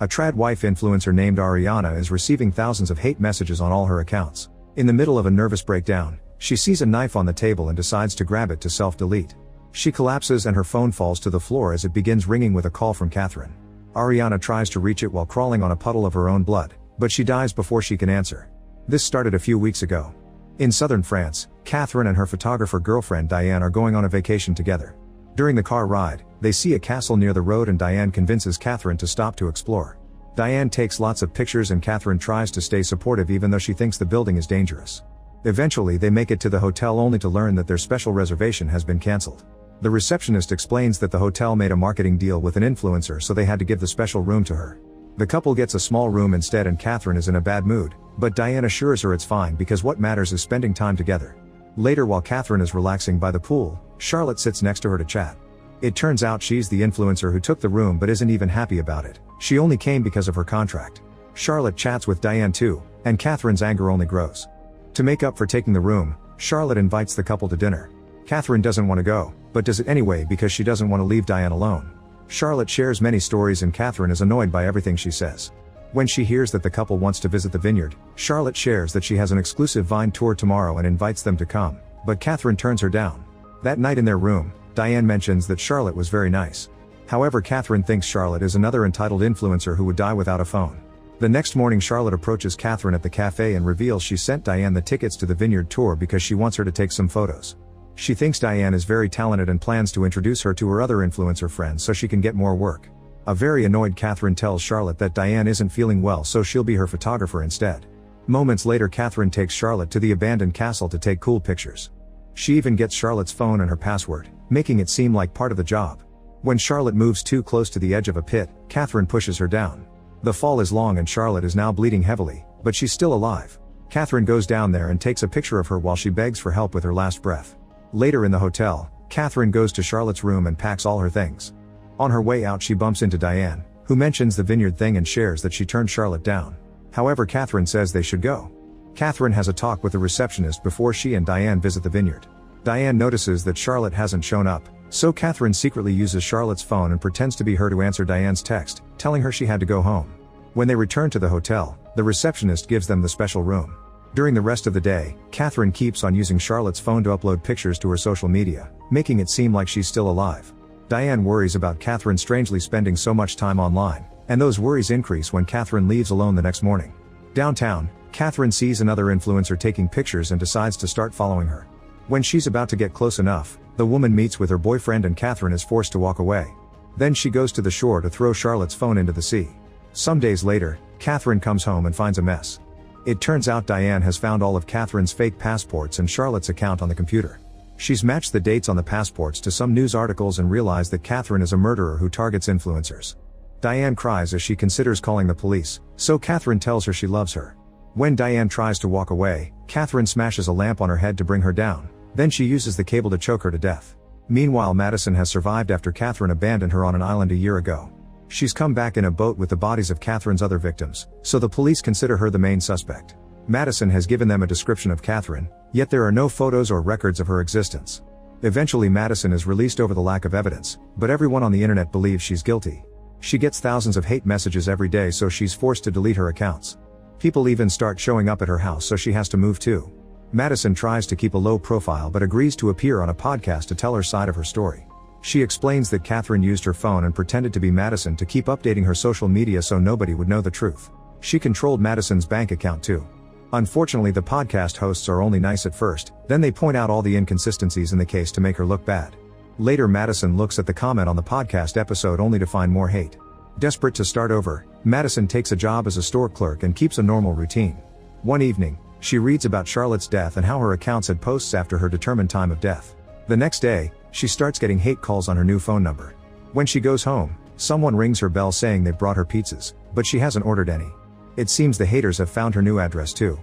A trad wife influencer named Ariana is receiving thousands of hate messages on all her accounts. In the middle of a nervous breakdown, she sees a knife on the table and decides to grab it to self-delete. She collapses and her phone falls to the floor as it begins ringing with a call from Catherine. Ariana tries to reach it while crawling on a puddle of her own blood, but she dies before she can answer. This started a few weeks ago. In southern France, Catherine and her photographer girlfriend Diane are going on a vacation together. During the car ride, they see a castle near the road and Diane convinces Catherine to stop to explore. Diane takes lots of pictures and Catherine tries to stay supportive even though she thinks the building is dangerous. Eventually they make it to the hotel only to learn that their special reservation has been cancelled. The receptionist explains that the hotel made a marketing deal with an influencer so they had to give the special room to her. The couple gets a small room instead and Catherine is in a bad mood, but Diane assures her it's fine because what matters is spending time together. Later while Catherine is relaxing by the pool, Charlotte sits next to her to chat. It turns out she's the influencer who took the room but isn't even happy about it. She only came because of her contract. Charlotte chats with Diane too, and Catherine's anger only grows. To make up for taking the room, Charlotte invites the couple to dinner. Catherine doesn't want to go, but does it anyway because she doesn't want to leave Diane alone. Charlotte shares many stories and Catherine is annoyed by everything she says. When she hears that the couple wants to visit the vineyard, Charlotte shares that she has an exclusive vine tour tomorrow and invites them to come, but Catherine turns her down. That night in their room, Diane mentions that Charlotte was very nice. However, Catherine thinks Charlotte is another entitled influencer who would die without a phone. The next morning Charlotte approaches Catherine at the cafe and reveals she sent Diane the tickets to the vineyard tour because she wants her to take some photos. She thinks Diane is very talented and plans to introduce her to her other influencer friends so she can get more work. A very annoyed Catherine tells Charlotte that Diane isn't feeling well so she'll be her photographer instead. Moments later Catherine takes Charlotte to the abandoned castle to take cool pictures. She even gets Charlotte's phone and her password, making it seem like part of the job. When Charlotte moves too close to the edge of a pit, Catherine pushes her down. The fall is long and Charlotte is now bleeding heavily, but she's still alive. Catherine goes down there and takes a picture of her while she begs for help with her last breath. Later in the hotel, Catherine goes to Charlotte's room and packs all her things. On her way out she bumps into Diane, who mentions the vineyard thing and shares that she turned Charlotte down. However, Catherine says they should go. Catherine has a talk with the receptionist before she and Diane visit the vineyard. Diane notices that Charlotte hasn't shown up, so Catherine secretly uses Charlotte's phone and pretends to be her to answer Diane's text, telling her she had to go home. When they return to the hotel, the receptionist gives them the special room. During the rest of the day, Catherine keeps on using Charlotte's phone to upload pictures to her social media, making it seem like she's still alive. Diane worries about Catherine strangely spending so much time online, and those worries increase when Catherine leaves alone the next morning. Downtown, Catherine sees another influencer taking pictures and decides to start following her. When she's about to get close enough, the woman meets with her boyfriend and Catherine is forced to walk away. Then she goes to the shore to throw Charlotte's phone into the sea. Some days later, Catherine comes home and finds a mess. It turns out Diane has found all of Catherine's fake passports and Charlotte's account on the computer. She's matched the dates on the passports to some news articles and realized that Catherine is a murderer who targets influencers. Diane cries as she considers calling the police, so Catherine tells her she loves her. When Diane tries to walk away, Catherine smashes a lamp on her head to bring her down, then she uses the cable to choke her to death. Meanwhile, Madison has survived after Catherine abandoned her on an island a year ago. She's come back in a boat with the bodies of Catherine's other victims, so the police consider her the main suspect. Madison has given them a description of Catherine, yet there are no photos or records of her existence. Eventually Madison is released over the lack of evidence, but everyone on the internet believes she's guilty. She gets thousands of hate messages every day so she's forced to delete her accounts. People even start showing up at her house so she has to move too. Madison tries to keep a low profile but agrees to appear on a podcast to tell her side of her story. She explains that Catherine used her phone and pretended to be Madison to keep updating her social media so nobody would know the truth. She controlled Madison's bank account too. Unfortunately, the podcast hosts are only nice at first, then they point out all the inconsistencies in the case to make her look bad. Later Madison looks at the comment on the podcast episode only to find more hate. Desperate to start over, Madison takes a job as a store clerk and keeps a normal routine. One evening, she reads about Charlotte's death and how her accounts had posts after her determined time of death. The next day, she starts getting hate calls on her new phone number. When she goes home, someone rings her bell saying they've brought her pizzas, but she hasn't ordered any. It seems the haters have found her new address too.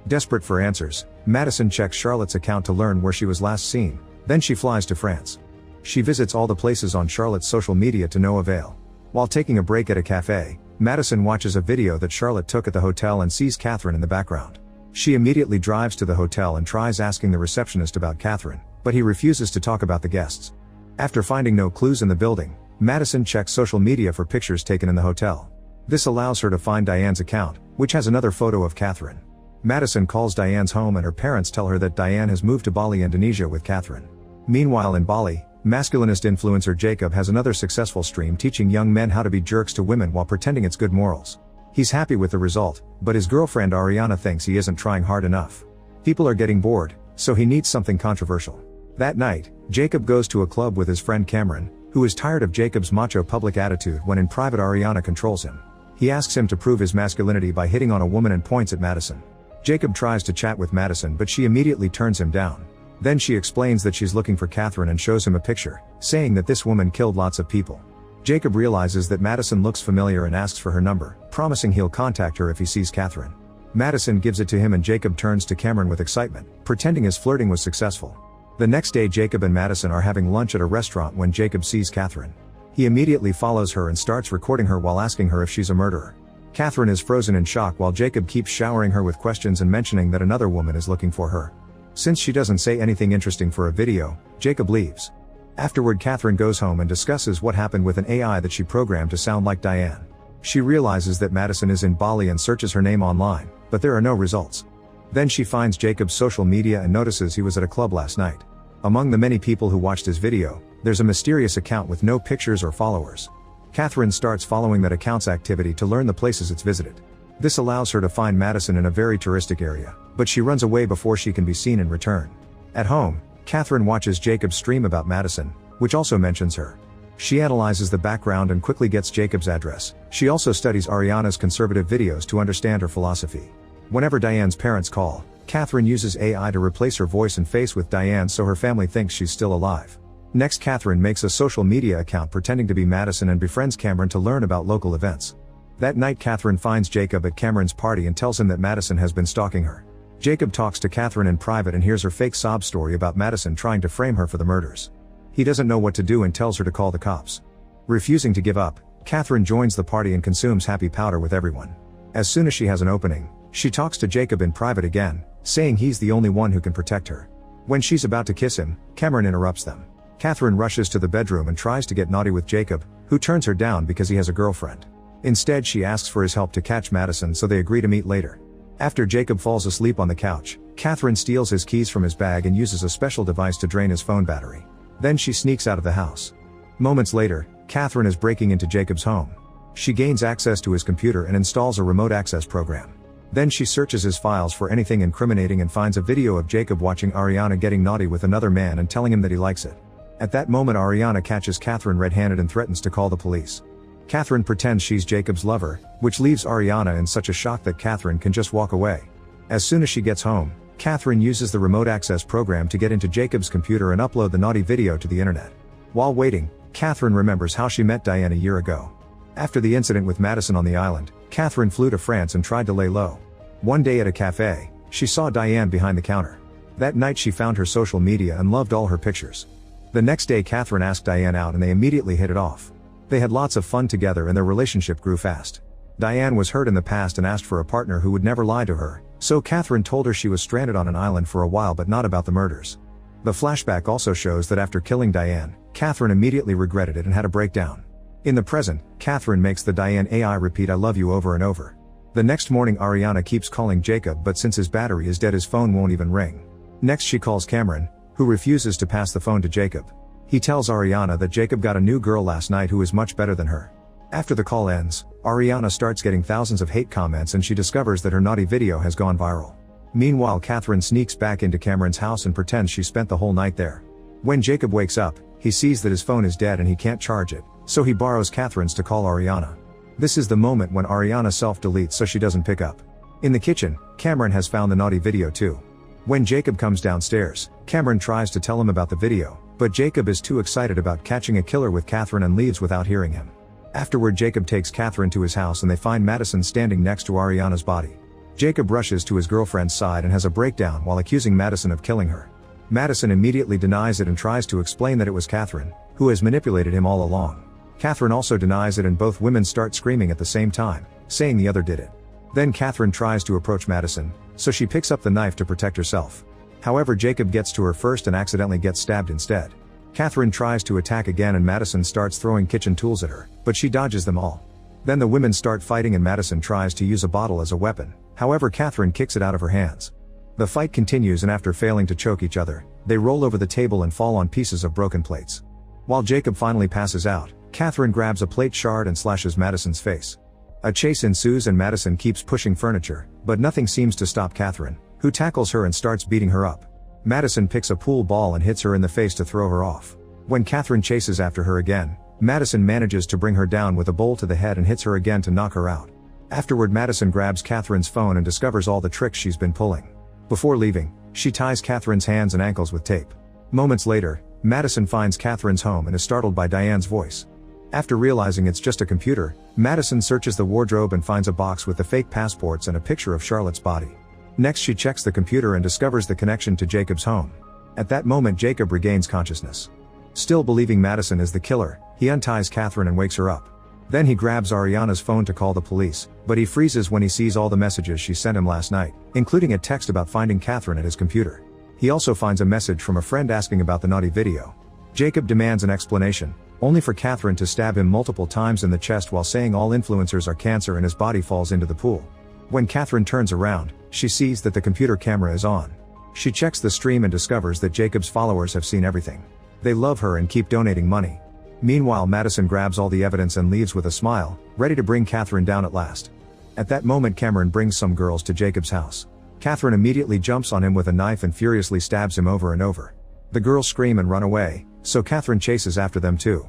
Desperate for answers, Madison checks Charlotte's account to learn where she was last seen, then she flies to France. She visits all the places on Charlotte's social media to no avail. While taking a break at a cafe, Madison watches a video that Charlotte took at the hotel and sees Catherine in the background. She immediately drives to the hotel and tries asking the receptionist about Catherine, but he refuses to talk about the guests. After finding no clues in the building, Madison checks social media for pictures taken in the hotel. This allows her to find Diane's account, which has another photo of Catherine. Madison calls Diane's home and her parents tell her that Diane has moved to Bali, Indonesia with Catherine. Meanwhile in Bali, masculinist influencer Jacob has another successful stream teaching young men how to be jerks to women while pretending it's good morals. He's happy with the result, but his girlfriend Ariana thinks he isn't trying hard enough. People are getting bored, so he needs something controversial. That night, Jacob goes to a club with his friend Cameron, who is tired of Jacob's macho public attitude when in private Ariana controls him. He asks him to prove his masculinity by hitting on a woman and points at Madison. Jacob tries to chat with Madison but she immediately turns him down. Then she explains that she's looking for Catherine and shows him a picture, saying that this woman killed lots of people. Jacob realizes that Madison looks familiar and asks for her number, promising he'll contact her if he sees Catherine. Madison gives it to him and Jacob turns to Cameron with excitement, pretending his flirting was successful. The next day Jacob and Madison are having lunch at a restaurant when Jacob sees Catherine. He immediately follows her and starts recording her while asking her if she's a murderer. Catherine is frozen in shock while Jacob keeps showering her with questions and mentioning that another woman is looking for her. Since she doesn't say anything interesting for a video, Jacob leaves. Afterward Catherine goes home and discusses what happened with an AI that she programmed to sound like Diane. She realizes that Madison is in Bali and searches her name online, but there are no results. Then she finds Jacob's social media and notices he was at a club last night. Among the many people who watched his video, there's a mysterious account with no pictures or followers. Catherine starts following that account's activity to learn the places it's visited. This allows her to find Madison in a very touristic area, but she runs away before she can be seen and return. At home, Catherine watches Jacob's stream about Madison, which also mentions her. She analyzes the background and quickly gets Jacob's address. She also studies Ariana's conservative videos to understand her philosophy. Whenever Diane's parents call, Catherine uses AI to replace her voice and face with Diane so her family thinks she's still alive. Next Catherine makes a social media account pretending to be Madison and befriends Cameron to learn about local events. That night Catherine finds Jacob at Cameron's party and tells him that Madison has been stalking her. Jacob talks to Catherine in private and hears her fake sob story about Madison trying to frame her for the murders. He doesn't know what to do and tells her to call the cops. Refusing to give up, Catherine joins the party and consumes happy powder with everyone. As soon as she has an opening, she talks to Jacob in private again, saying he's the only one who can protect her. When she's about to kiss him, Cameron interrupts them. Catherine rushes to the bedroom and tries to get naughty with Jacob, who turns her down because he has a girlfriend. Instead she asks for his help to catch Madison so they agree to meet later. After Jacob falls asleep on the couch, Catherine steals his keys from his bag and uses a special device to drain his phone battery. Then she sneaks out of the house. Moments later, Catherine is breaking into Jacob's home. She gains access to his computer and installs a remote access program. Then she searches his files for anything incriminating and finds a video of Jacob watching Ariana getting naughty with another man and telling him that he likes it. At that moment Ariana catches Catherine red-handed and threatens to call the police. Catherine pretends she's Jacob's lover, which leaves Ariana in such a shock that Catherine can just walk away. As soon as she gets home, Catherine uses the remote access program to get into Jacob's computer and upload the naughty video to the internet. While waiting, Catherine remembers how she met Diane a year ago. After the incident with Madison on the island, Catherine flew to France and tried to lay low. One day at a cafe, she saw Diane behind the counter. That night she found her social media and loved all her pictures. The next day Catherine asked Diane out and they immediately hit it off. They had lots of fun together and their relationship grew fast. Diane was hurt in the past and asked for a partner who would never lie to her, so Catherine told her she was stranded on an island for a while but not about the murders. The flashback also shows that after killing Diane, Catherine immediately regretted it and had a breakdown. In the present, Catherine makes the Diane AI repeat "I love you" over and over. The next morning Ariana keeps calling Jacob but since his battery is dead his phone won't even ring. Next she calls Cameron, who refuses to pass the phone to Jacob. He tells Ariana that Jacob got a new girl last night who is much better than her. After the call ends, Ariana starts getting thousands of hate comments and she discovers that her naughty video has gone viral. Meanwhile Catherine sneaks back into Cameron's house and pretends she spent the whole night there. When Jacob wakes up, he sees that his phone is dead and he can't charge it, so he borrows Catherine's to call Ariana. This is the moment when Ariana self-deletes so she doesn't pick up. In the kitchen, Cameron has found the naughty video too. When Jacob comes downstairs, Cameron tries to tell him about the video, but Jacob is too excited about catching a killer with Catherine and leaves without hearing him. Afterward Jacob takes Catherine to his house and they find Madison standing next to Ariana's body. Jacob rushes to his girlfriend's side and has a breakdown while accusing Madison of killing her. Madison immediately denies it and tries to explain that it was Catherine, who has manipulated him all along. Catherine also denies it and both women start screaming at the same time, saying the other did it. Then Catherine tries to approach Madison, so she picks up the knife to protect herself. However, Jacob gets to her first and accidentally gets stabbed instead. Catherine tries to attack again and Madison starts throwing kitchen tools at her, but she dodges them all. Then the women start fighting and Madison tries to use a bottle as a weapon, however Catherine kicks it out of her hands. The fight continues and after failing to choke each other, they roll over the table and fall on pieces of broken plates. While Jacob finally passes out, Catherine grabs a plate shard and slashes Madison's face. A chase ensues and Madison keeps pushing furniture, but nothing seems to stop Catherine, who tackles her and starts beating her up. Madison picks a pool ball and hits her in the face to throw her off. When Catherine chases after her again, Madison manages to bring her down with a bowl to the head and hits her again to knock her out. Afterward, Madison grabs Catherine's phone and discovers all the tricks she's been pulling. Before leaving, she ties Catherine's hands and ankles with tape. Moments later, Madison finds Catherine's home and is startled by Diane's voice. After realizing it's just a computer, Madison searches the wardrobe and finds a box with the fake passports and a picture of Charlotte's body. Next she checks the computer and discovers the connection to Jacob's home. At that moment Jacob regains consciousness. Still believing Madison is the killer, he unties Catherine and wakes her up. Then he grabs Ariana's phone to call the police, but he freezes when he sees all the messages she sent him last night, including a text about finding Catherine at his computer. He also finds a message from a friend asking about the naughty video. Jacob demands an explanation, only for Catherine to stab him multiple times in the chest while saying all influencers are cancer and his body falls into the pool. When Catherine turns around, she sees that the computer camera is on. She checks the stream and discovers that Jacob's followers have seen everything. They love her and keep donating money. Meanwhile, Madison grabs all the evidence and leaves with a smile, ready to bring Catherine down at last. At that moment Cameron brings some girls to Jacob's house. Catherine immediately jumps on him with a knife and furiously stabs him over and over. The girls scream and run away, so Catherine chases after them too.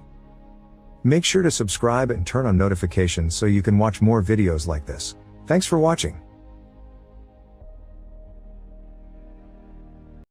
Make sure to subscribe and turn on notifications so you can watch more videos like this. Thanks for watching.